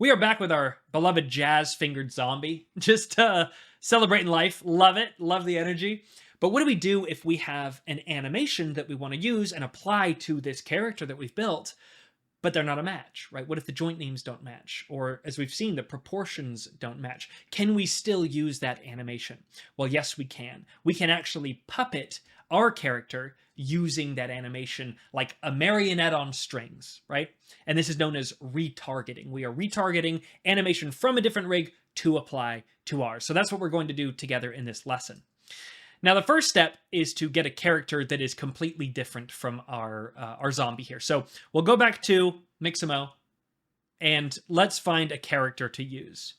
We are back with our beloved jazz-fingered zombie. Just celebrating life. Love it. Love the energy. But what do we do if we have an animation that we want to use and apply to this character that we've built, but they're not a match, right? What if the joint names don't match? Or, as we've seen, the proportions don't match? Can we still use that animation? Well, yes, we can. We can actually puppet our character using that animation like a marionette on strings, right? And this is known as retargeting. We are retargeting animation from a different rig to apply to ours. So that's what we're going to do together in this lesson. Now, the first step is to get a character that is completely different from our zombie here. So we'll go back to Mixamo, and let's find a character to use.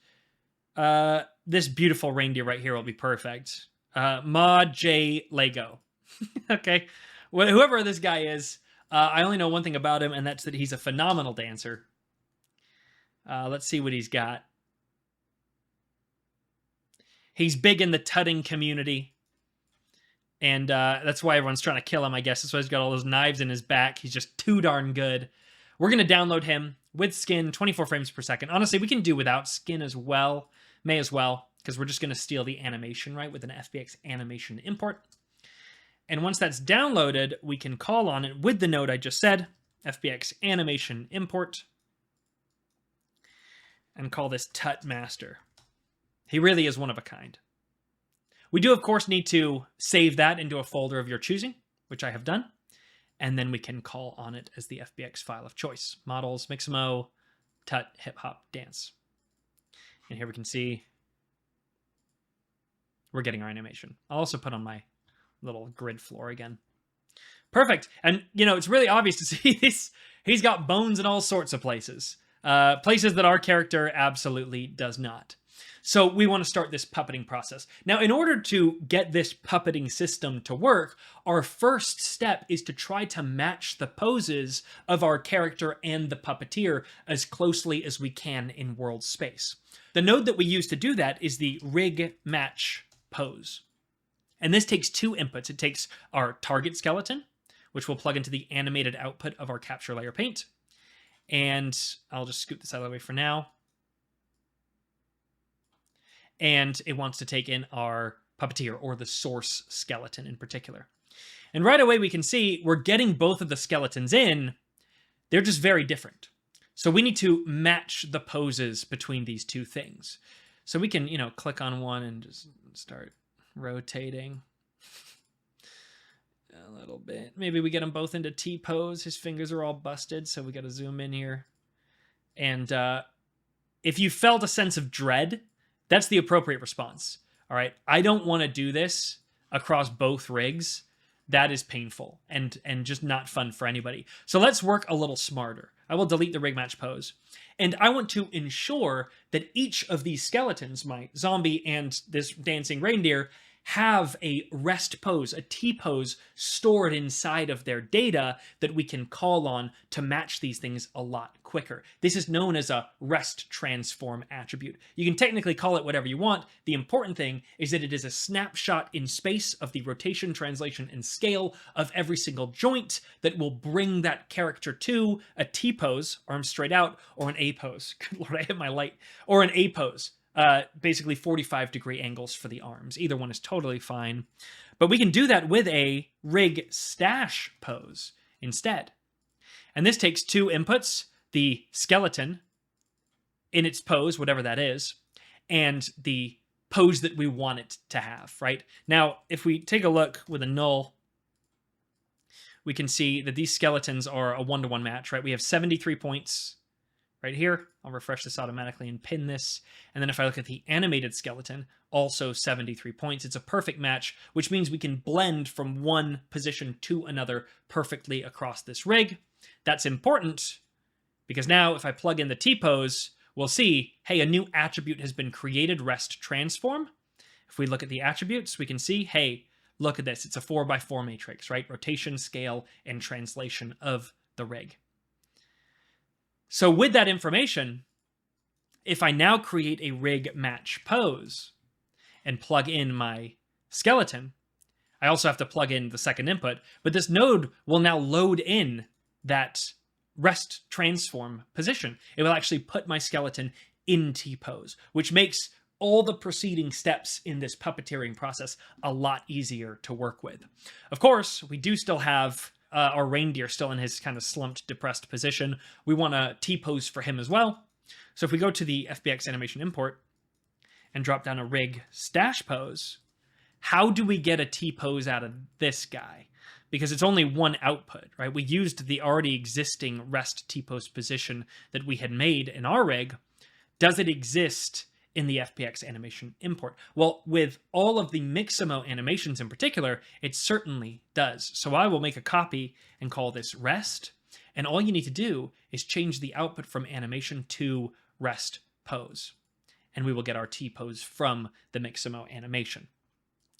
This beautiful reindeer right here will be perfect. Ma J Lego. Okay, well, whoever this guy is, I only know one thing about him, and that's that he's a phenomenal dancer. Let's see what he's got. He's big in the tutting community. And that's why everyone's trying to kill him, I guess. That's why he's got all those knives in his back. He's just too darn good. We're going to download him with skin, 24 frames per second. Honestly, we can do without skin as well. May as well, because we're just going to steal the animation, right, with an FBX animation import. And once that's downloaded, we can call on it with the node I just said, FBX animation import, and call this Tut Master. He really is one of a kind. We do, of course, need to save that into a folder of your choosing, which I have done, and then we can call on it as the FBX file of choice. Models, Mixamo, Tut, Hip Hop, Dance. And here we can see we're getting our animation. I'll also put on my little grid floor again. Perfect. And, you know, it's really obvious to see this. He's got bones in all sorts of places. Places that our character absolutely does not. So we want to start this puppeting process. Now, in order to get this puppeting system to work, our first step is to try to match the poses of our character and the puppeteer as closely as we can in world space. The node that we use to do that is the rig match pose. And this takes two inputs. It takes our target skeleton, which will plug into the animated output of our capture layer paint. And I'll just scoot this out of the way for now. And it wants to take in our puppeteer, or the source skeleton in particular. And right away we can see we're getting both of the skeletons in. They're just very different. So we need to match the poses between these two things. So we can, you know, click on one and just start rotating a little bit. Maybe we get them both into T pose. His fingers are all busted, so we got to zoom in here. And if you felt a sense of dread, that's the appropriate response. All right, I don't want to do this across both rigs. That is painful and just not fun for anybody. So let's work a little smarter. I will delete the rig match pose. And I want to ensure that each of these skeletons, my zombie and this dancing reindeer, have a rest pose, a T pose, stored inside of their data that we can call on to match these things a lot quicker. This is known as a rest transform attribute. You can technically call it whatever you want. The important thing is that it is a snapshot in space of the rotation, translation, and scale of every single joint that will bring that character to a T pose, arms straight out, or an A pose. Good Lord, I hit my light. Or an A pose. Basically 45-degree angles for the arms. Either one is totally fine. But we can do that with a rig stash pose instead. And this takes two inputs, the skeleton in its pose, whatever that is, and the pose that we want it to have, right? Now, if we take a look with a null, we can see that these skeletons are a one-to-one match, right? We have 73 points right here. I'll refresh this automatically and pin this. And then if I look at the animated skeleton, also 73 points. It's a perfect match, which means we can blend from one position to another perfectly across this rig. That's important because now if I plug in the T-pose, we'll see, hey, a new attribute has been created, rest transform. If we look at the attributes, we can see, hey, look at this. It's a 4x4 matrix, right? Rotation, scale, and translation of the rig. So with that information, if I now create a rig match pose and plug in my skeleton, I also have to plug in the second input, but this node will now load in that rest transform position. It will actually put my skeleton in T-pose, which makes all the preceding steps in this puppeteering process a lot easier to work with. Of course, we do still have our reindeer still in his kind of slumped, depressed position. We want to T-pose for him as well. So if we go to the FBX animation import and drop down a rig stash pose, how do we get a T-pose out of this guy? Because it's only one output, right? We used the already existing rest T-pose position that we had made in our rig. Does it exist in the FBX animation import? Well, with all of the Mixamo animations in particular, it certainly does. So I will make a copy and call this rest. And all you need to do is change the output from animation to rest pose. And we will get our T-pose from the Mixamo animation,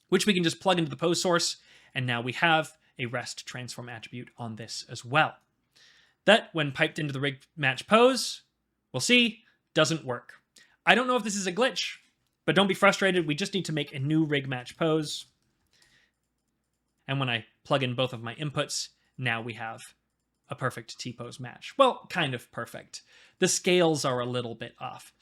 which we can just plug into the pose source. And now we have a rest transform attribute on this as well. That, when piped into the rig match pose, we'll see, doesn't work. I don't know if this is a glitch, but don't be frustrated. We just need to make a new rig match pose. And when I plug in both of my inputs, now we have a perfect T-pose match. Well, kind of perfect. The scales are a little bit off.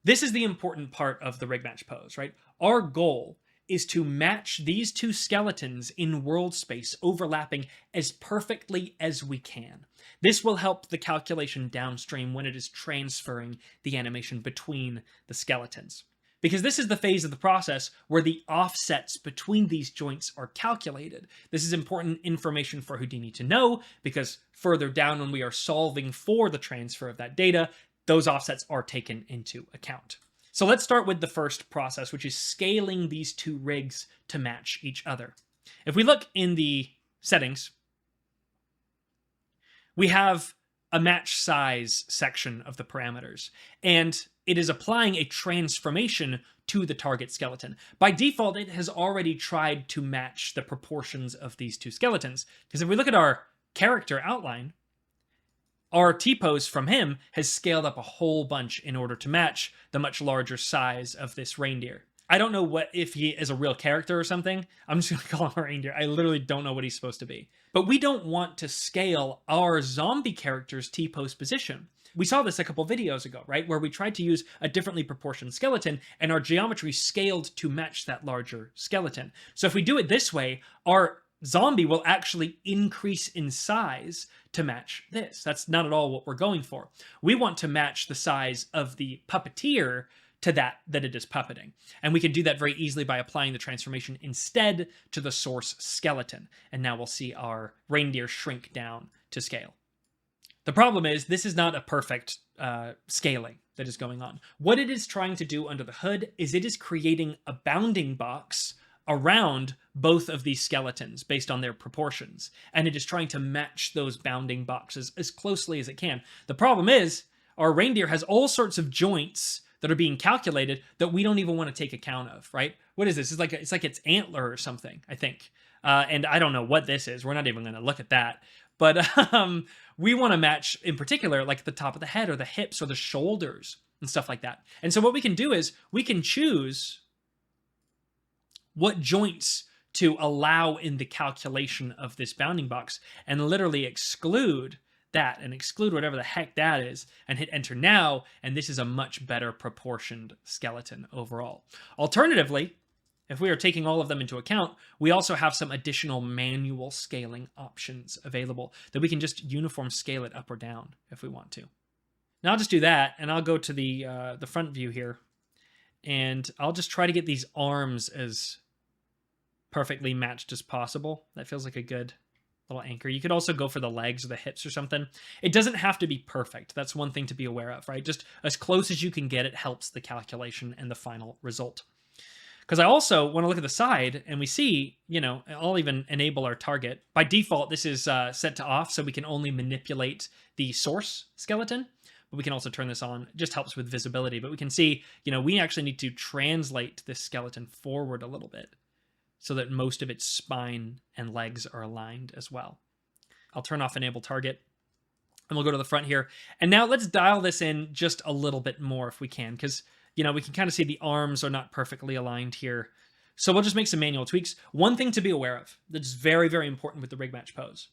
This is the important part of the rig match pose, right? Our goal is to match these two skeletons in world space overlapping as perfectly as we can. This will help the calculation downstream when it is transferring the animation between the skeletons. Because this is the phase of the process where the offsets between these joints are calculated. This is important information for Houdini to know, because further down when we are solving for the transfer of that data, those offsets are taken into account. So let's start with the first process, which is scaling these two rigs to match each other. If we look in the settings, we have a match size section of the parameters, and it is applying a transformation to the target skeleton. By default, it has already tried to match the proportions of these two skeletons, because if we look at our character outline, our T-pose from him has scaled up a whole bunch in order to match the much larger size of this reindeer. I don't know what if he is a real character or something. I'm just going to call him a reindeer. I literally don't know what he's supposed to be. But we don't want to scale our zombie character's T-pose position. We saw this a couple videos ago, right? Where we tried to use a differently proportioned skeleton and our geometry scaled to match that larger skeleton. So if we do it this way, our zombie will actually increase in size to match this. That's not at all what we're going for. We want to match the size of the puppeteer to that it is puppeting. And we can do that very easily by applying the transformation instead to the source skeleton. And now we'll see our reindeer shrink down to scale. The problem is this is not a perfect scaling that is going on. What it is trying to do under the hood is it is creating a bounding box around both of these skeletons based on their proportions. And it is trying to match those bounding boxes as closely as it can. The problem is our reindeer has all sorts of joints that are being calculated that we don't even want to take account of, right? What is this? It's like its antler or something, I think. And I don't know what this is. We're not even going to look at that. But we want to match, in particular, like the top of the head or the hips or the shoulders and stuff like that. And so what we can do is we can choose what joints to allow in the calculation of this bounding box and literally exclude that and exclude whatever the heck that is and hit enter now, and this is a much better proportioned skeleton overall. Alternatively, if we are taking all of them into account, we also have some additional manual scaling options available that we can just uniform scale it up or down if we want to. Now I'll just do that, and I'll go to the front view here, and I'll just try to get these arms as perfectly matched as possible. That feels like a good little anchor. You could also go for the legs or the hips or something. It doesn't have to be perfect. That's one thing to be aware of, right? Just as close as you can get, it helps the calculation and the final result. Because I also want to look at the side and we see, I'll even enable our target. By default, this is set to off, so we can only manipulate the source skeleton, but we can also turn this on. It just helps with visibility. But we can see, we actually need to translate this skeleton forward a little bit so that most of its spine and legs are aligned as well. I'll turn off enable target and we'll go to the front here. And now let's dial this in just a little bit more if we can, because we can kind of see the arms are not perfectly aligned here. So we'll just make some manual tweaks. One thing to be aware of that's very, very important with the rig match pose.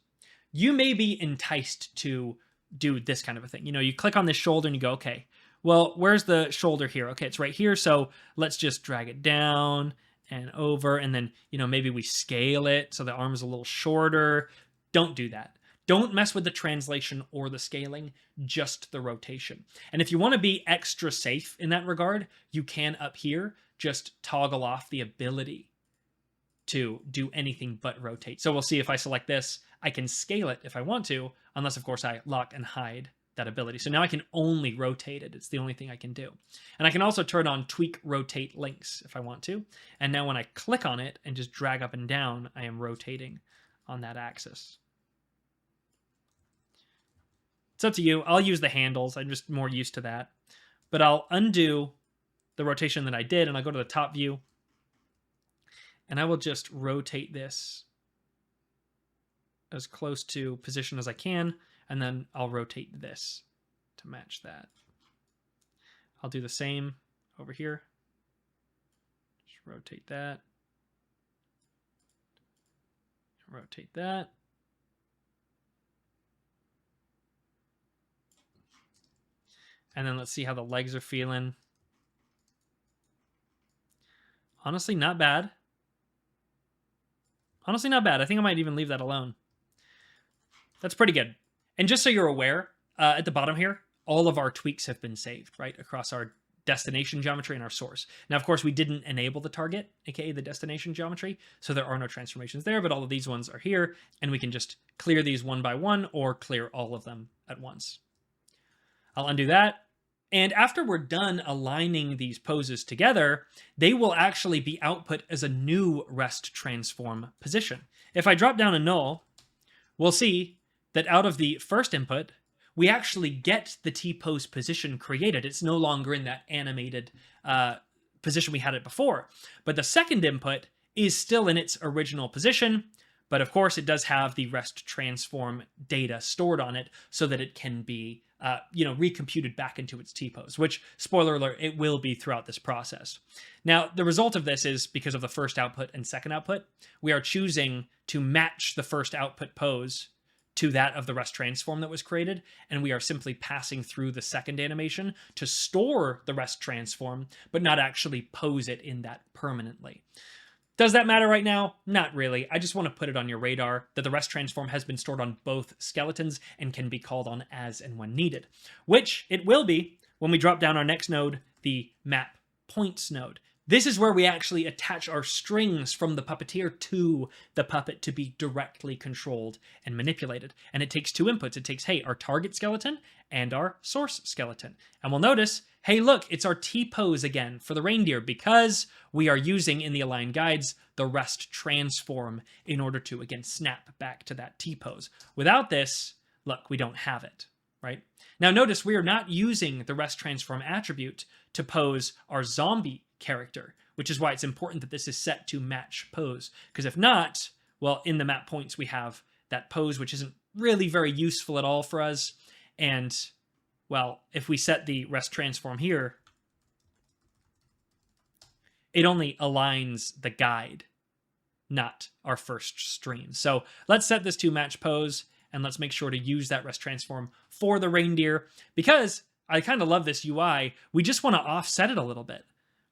You may be enticed to do this kind of a thing. You know, you click on this shoulder and you go, okay, well, where's the shoulder here? Okay, it's right here. So let's just drag it down and over. And then, you know, maybe we scale it so the arm is a little shorter. Don't do that. Don't mess with the translation or the scaling, just the rotation. And if you want to be extra safe in that regard, you can up here just toggle off the ability to do anything but rotate. So we'll see if I select this, I can scale it if I want to, unless of course I lock and hide that ability. So now I can only rotate it. It's the only thing I can do. And I can also turn on tweak rotate links if I want to. And now when I click on it and just drag up and down, I am rotating on that axis. It's up to you. I'll use the handles. I'm just more used to that. But I'll undo the rotation that I did, and I'll go to the top view. And I will just rotate this as close to position as I can, and then I'll rotate this to match that. I'll do the same over here. Just rotate that. Rotate that. And then let's see how the legs are feeling. Honestly, not bad. Honestly, not bad. I think I might even leave that alone. That's pretty good. And just so you're aware, at the bottom here, all of our tweaks have been saved, right? Across our destination geometry and our source. Now, of course, we didn't enable the target, aka the destination geometry, so there are no transformations there, but all of these ones are here, and we can just clear these one by one or clear all of them at once. I'll undo that. And after we're done aligning these poses together, they will actually be output as a new rest transform position. If I drop down a null, we'll see that out of the first input, we actually get the T-pose position created. It's no longer in that animated position we had it before. But the second input is still in its original position, but of course it does have the rest transform data stored on it so that it can be recomputed back into its T-pose, which, spoiler alert, it will be throughout this process. Now, the result of this is, because of the first output and second output, we are choosing to match the first output pose to that of the rest transform that was created, and we are simply passing through the second animation to store the rest transform, but not actually pose it in that permanently. Does that matter right now? Not really. I just want to put it on your radar that the rest transform has been stored on both skeletons and can be called on as and when needed, which it will be when we drop down our next node, the map points node. This is where we actually attach our strings from the puppeteer to the puppet to be directly controlled and manipulated. And it takes two inputs. It takes, hey, our target skeleton and our source skeleton. And we'll notice, hey, look, it's our T-pose again for the reindeer because we are using in the align guides the rest transform in order to, again, snap back to that T-pose. Without this, look, we don't have it, right? Now notice we are not using the rest transform attribute to pose our zombie character, which is why it's important that this is set to match pose. Because if not, well, in the map points we have that pose, which isn't really very useful at all for us. And, well, if we set the rest transform here, it only aligns the guide, not our first stream. So let's set this to match pose, and let's make sure to use that rest transform for the reindeer, because I kind of love this UI. We just want to offset it a little bit.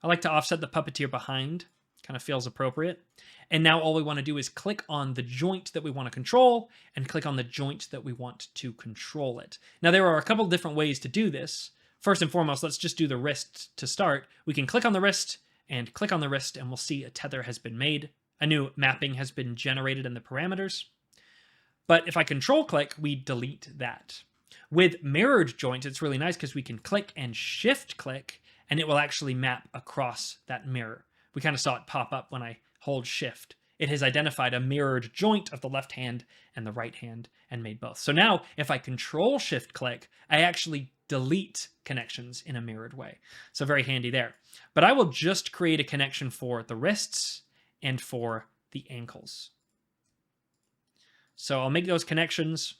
I like to offset the puppeteer behind, kind of feels appropriate. And now all we want to do is click on the joint that we want to control and click on the joint that we want to control it. Now there are a couple different ways to do this. First and foremost, let's just do the wrist to start. We can click on the wrist and click on the wrist, and we'll see a tether has been made. A new mapping has been generated in the parameters. But if I control click, we delete that. With mirrored joints, it's really nice because we can click and shift click, and it will actually map across that mirror. We kind of saw it pop up when I hold shift. It has identified a mirrored joint of the left hand and the right hand and made both. So now if I control shift click, I actually delete connections in a mirrored way. So very handy there. But I will just create a connection for the wrists and for the ankles. So I'll make those connections,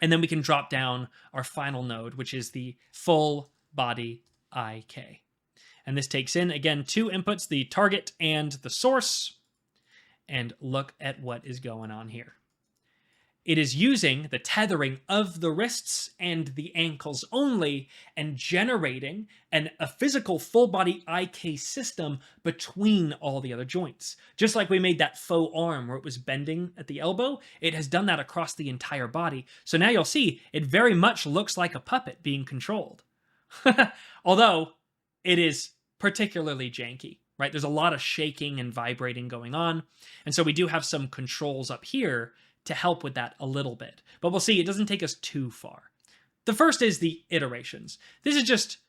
and then we can drop down our final node, which is the full body IK. And this takes in, again, two inputs, the target and the source. And look at what is going on here. it is using the tethering of the wrists and the ankles only and generating a physical full body IK system between all the other joints. Just like we made that faux arm where it was bending at the elbow, it has done that across the entire body. So now you'll see it very much looks like a puppet being controlled. Although it is particularly janky, right? There's a lot of shaking and vibrating going on. And so we do have some controls up here to help with that a little bit. But we'll see, it doesn't take us too far. The first is the iterations. This is just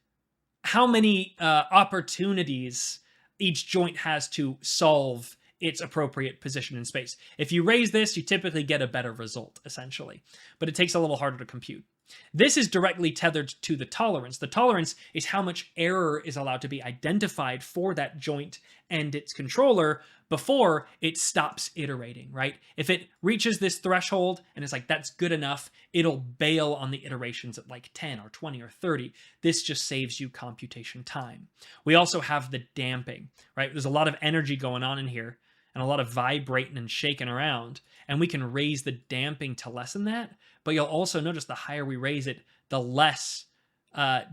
how many opportunities each joint has to solve its appropriate position in space. If you raise this, you typically get a better result, essentially. But it takes a little harder to compute. This is directly tethered to the tolerance. The tolerance is how much error is allowed to be identified for that joint and its controller before it stops iterating, right? If it reaches this threshold and it's like, that's good enough, it'll bail on the iterations at like 10 or 20 or 30. This just saves you computation time. We also have the damping, right? There's a lot of energy going on in here and a lot of vibrating and shaking around, and we can raise the damping to lessen that. But you'll also notice the higher we raise it, the less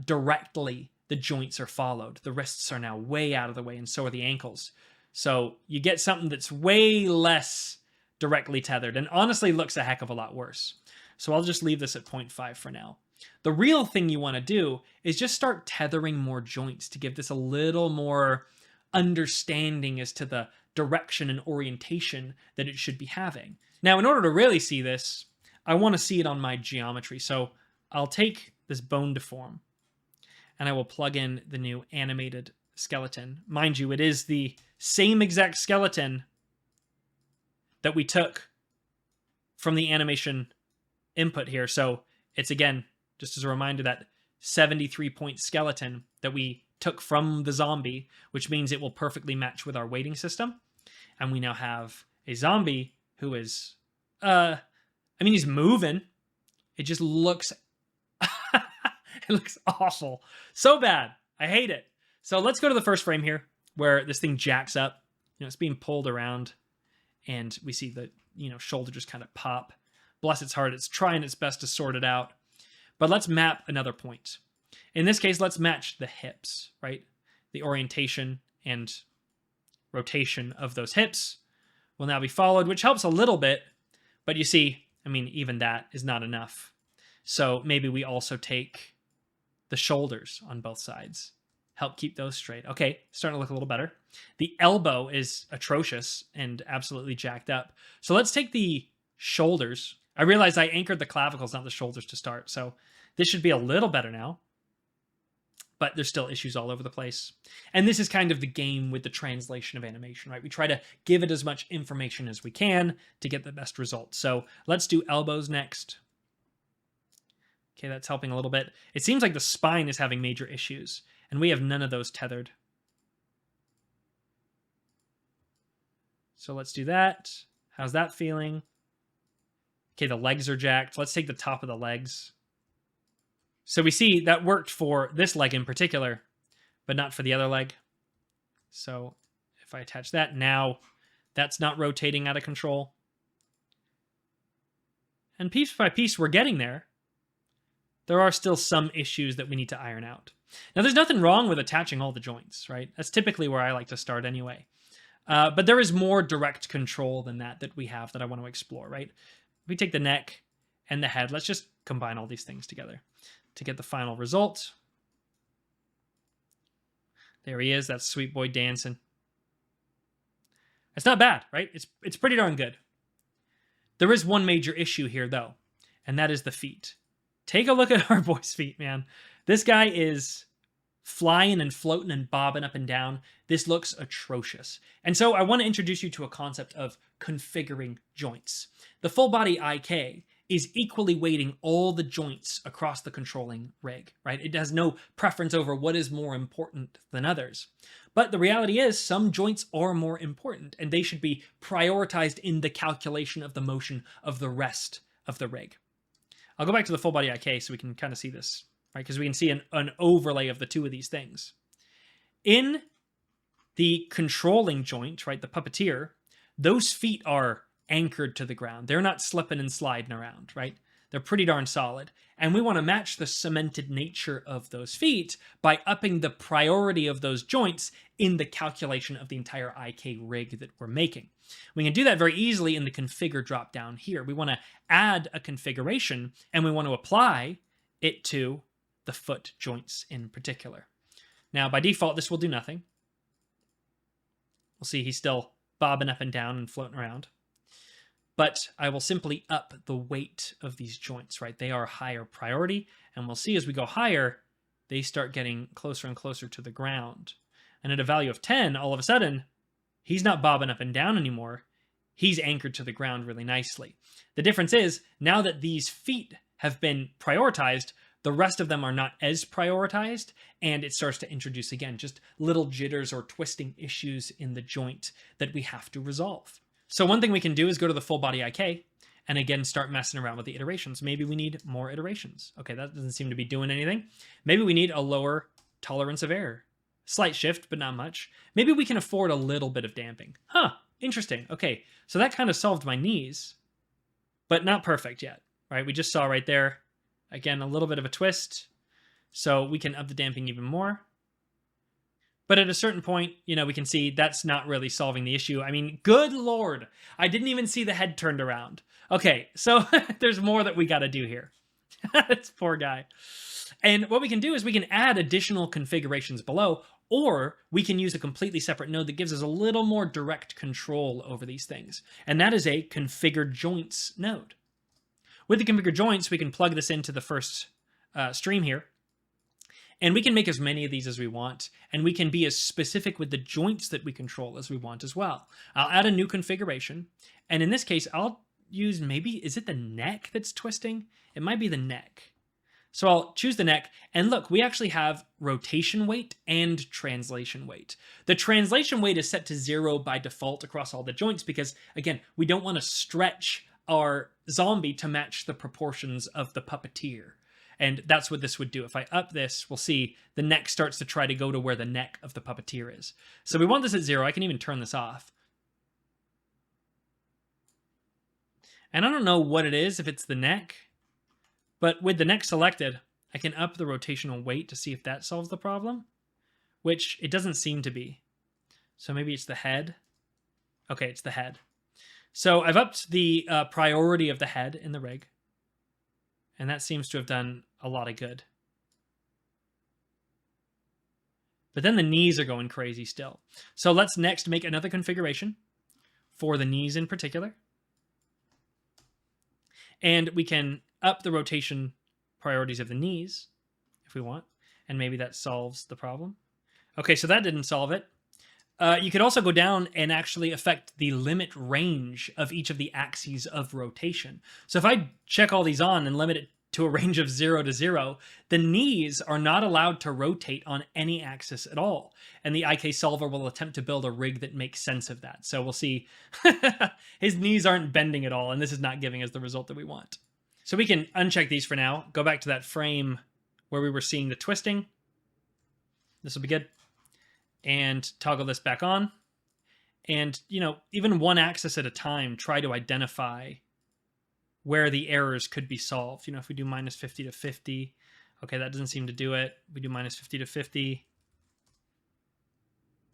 directly the joints are followed. The wrists are now way out of the way, and so are the ankles. So you get something that's way less directly tethered, and honestly looks a heck of a lot worse. So I'll just leave this at 0.5 for now. The real thing you want to do is just start tethering more joints to give this a little more understanding as to the direction and orientation that it should be having. Now, in order to really see this, I want to see it on my geometry. So I'll take this bone deform and I will plug in the new animated skeleton. Mind you, it is the same exact skeleton that we took from the animation input here. So it's, again, just as a reminder, that 73-point skeleton that we took from the zombie, which means it will perfectly match with our weighting system. And we now have a zombie who is, he's moving. It just looks, it looks awful. So bad. I hate it. So let's go to the first frame here where this thing jacks up. It's being pulled around and we see the, shoulder just kind of pop. Bless its heart. It's trying its best to sort it out. But let's map another point. In this case, let's match the hips, right? The orientation and rotation of those hips will now be followed, which helps a little bit. But you see, even that is not enough. So maybe we also take the shoulders on both sides. Help keep those straight. Okay, starting to look a little better. The elbow is atrocious and absolutely jacked up. So let's take the shoulders. I realized I anchored the clavicles, not the shoulders to start. So this should be a little better now. But there's still issues all over the place. And this is kind of the game with the translation of animation, right? We try to give it as much information as we can to get the best results. So let's do elbows next. Okay, that's helping a little bit. It seems like the spine is having major issues, and we have none of those tethered. So let's do that. How's that feeling? Okay, the legs are jacked. Let's take the top of the legs. So we see that worked for this leg in particular, but not for the other leg. So if I attach that, now that's not rotating out of control. And piece by piece, we're getting there. There are still some issues that we need to iron out. Now, there's nothing wrong with attaching all the joints, right? That's typically where I like to start anyway. But there is more direct control than that we have that I want to explore, right? We take the neck and the head. Let's just combine all these things together to get the final result. There he is. That's sweet boy dancing. It's not bad, right? It's pretty darn good. There is one major issue here, though, and that is the feet. Take a look at our boy's feet, man. This guy is flying and floating and bobbing up and down. This looks atrocious. And so I want to introduce you to a concept of configuring joints. The full body IK is equally weighting all the joints across the controlling rig, right? It has no preference over what is more important than others. But the reality is some joints are more important and they should be prioritized in the calculation of the motion of the rest of the rig. I'll go back to the full body IK so we can kind of see this, right? Because we can see an overlay of the two of these things. In the controlling joint, right, the puppeteer, those feet are anchored to the ground. They're not slipping and sliding around, right? They're pretty darn solid. And we want to match the cemented nature of those feet by upping the priority of those joints in the calculation of the entire IK rig that we're making. We can do that very easily in the configure drop down here. We want to add a configuration and we want to apply it to the foot joints in particular. Now, by default, this will do nothing. We'll see he's still bobbing up and down and floating around. But I will simply up the weight of these joints, right? They are higher priority, and we'll see as we go higher, they start getting closer and closer to the ground. And at a value of 10, all of a sudden, he's not bobbing up and down anymore. He's anchored to the ground really nicely. The difference is, now that these feet have been prioritized, the rest of them are not as prioritized, and it starts to introduce, again, just little jitters or twisting issues in the joint that we have to resolve. So one thing we can do is go to the full body IK, and again, start messing around with the iterations. Maybe we need more iterations. Okay, that doesn't seem to be doing anything. Maybe we need a lower tolerance of error. Slight shift, but not much. Maybe we can afford a little bit of damping. Huh, interesting. Okay, so that kind of solved my knees, but not perfect yet, right? We just saw right there, again, a little bit of a twist. So we can up the damping even more. But at a certain point, you know, we can see that's not really solving the issue. I mean, good Lord, I didn't even see the head turned around. Okay, so there's more that we got to do here. This poor guy. And what we can do is we can add additional configurations below, or we can use a completely separate node that gives us a little more direct control over these things. And that is a configured joints node. With the configured joints, we can plug this into the first stream here. And we can make as many of these as we want, and we can be as specific with the joints that we control as we want as well. I'll add a new configuration, and in this case, I'll use maybe, is it the neck that's twisting? It might be the neck. So I'll choose the neck, and look, we actually have rotation weight and translation weight. The translation weight is set to 0 by default across all the joints because, again, we don't want to stretch our zombie to match the proportions of the puppeteer. And that's what this would do. If I up this, we'll see the neck starts to try to go to where the neck of the puppeteer is. So we want this at 0. I can even turn this off. And I don't know what it is, if it's the neck. But with the neck selected, I can up the rotational weight to see if that solves the problem. Which it doesn't seem to be. So maybe it's the head. Okay, it's the head. So I've upped the priority of the head in the rig. And that seems to have done a lot of good. But then the knees are going crazy still. So let's next make another configuration for the knees in particular. And we can up the rotation priorities of the knees if we want. And maybe that solves the problem. Okay, so that didn't solve it. You could also go down and actually affect the limit range of each of the axes of rotation. So if I check all these on and limit it to a range of 0 to 0, the knees are not allowed to rotate on any axis at all. And the IK solver will attempt to build a rig that makes sense of that. So we'll see his knees aren't bending at all, and this is not giving us the result that we want. So we can uncheck these for now, go back to that frame where we were seeing the twisting. This will be good. And toggle this back on. And, you know, even one axis at a time, try to identify where the errors could be solved. You know, if we do minus 50 to 50, okay, that doesn't seem to do it. We do minus 50 to 50.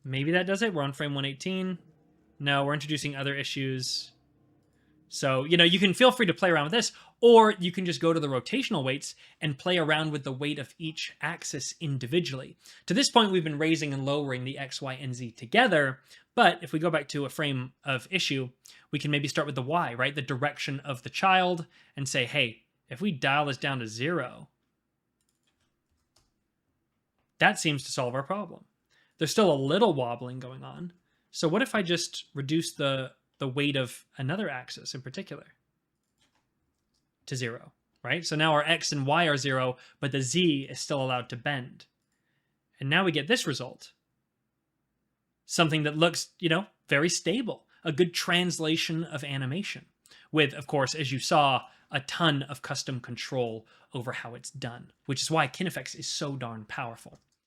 Maybe that does it. We're on frame 118. No, we're introducing other issues. So, you know, you can feel free to play around with this, or you can just go to the rotational weights and play around with the weight of each axis individually. To this point, we've been raising and lowering the X, Y, and Z together, but if we go back to a frame of issue, we can maybe start with the Y, right? The direction of the child, and say, hey, if we dial this down to 0, that seems to solve our problem. There's still a little wobbling going on. So what if I just reduce the weight of another axis in particular to 0, right? So now our X and Y are 0, but the Z is still allowed to bend. And now we get this result. Something that looks, you know, very stable. A good translation of animation. With, of course, as you saw, a ton of custom control over how it's done. Which is why KineFX is so darn powerful.